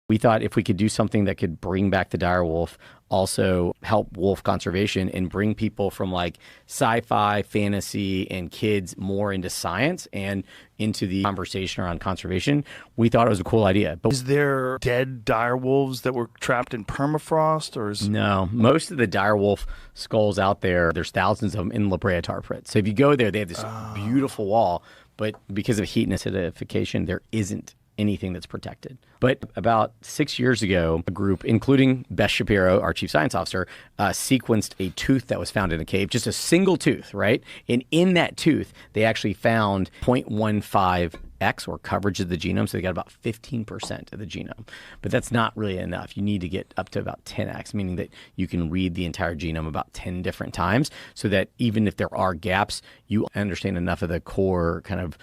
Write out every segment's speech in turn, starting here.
We thought if we could do something that could bring back the dire wolf, also help wolf conservation and bring people from like sci-fi, fantasy, and kids more into science and into the conversation around conservation, we thought it was a cool idea. But is there dead dire wolves that were trapped in permafrost, or is... No, most of the dire wolf skulls out there, there's thousands of them in La Brea tar pits. So if you go there, they have this beautiful wall, but because of heat and acidification, there isn't anything that's protected. But about 6 years ago, a group, including Beth Shapiro, our chief science officer, sequenced a tooth that was found in a cave, just a single tooth, right? And in that tooth, they actually found 0.15x or coverage of the genome. So they got about 15% of the genome. But that's not really enough. You need to get up to about 10x, meaning that you can read the entire genome about 10 different times so that even if there are gaps, you understand enough of the core kind of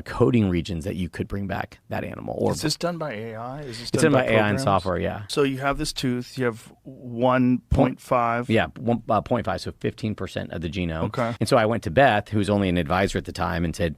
coding regions that you could bring back that animal. Or is this done by AI? Is this it's done by AI programs? and software, yeah. So you have this tooth, you have 1.5. Yeah, 0.5, so 15% of the genome. Okay. And so I went to Beth, who was only an advisor at the time, and said,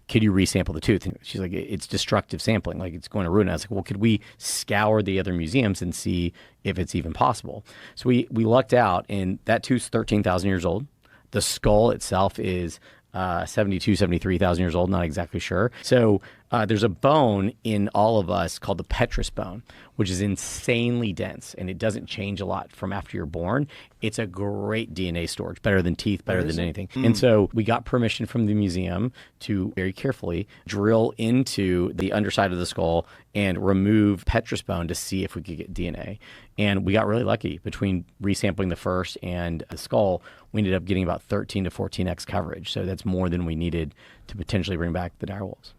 could you resample the tooth? And she's like, it's destructive sampling, like it's going to ruin it. I was like, well, could we scour the other museums and see if it's even possible? So we lucked out, and that tooth's 13,000 years old. The skull itself is 73,000 years old, not exactly sure. So there's a bone in all of us called the petrous bone, which is insanely dense, and it doesn't change a lot from after you're born. It's a great DNA storage, better than teeth, better than anything. And so we got permission from the museum to very carefully drill into the underside of the skull and remove petrous bone to see if we could get DNA. And we got really lucky. Between resampling the first and the skull, we ended up getting about 13 to 14x coverage. So that's more than we needed to potentially bring back the dire wolves.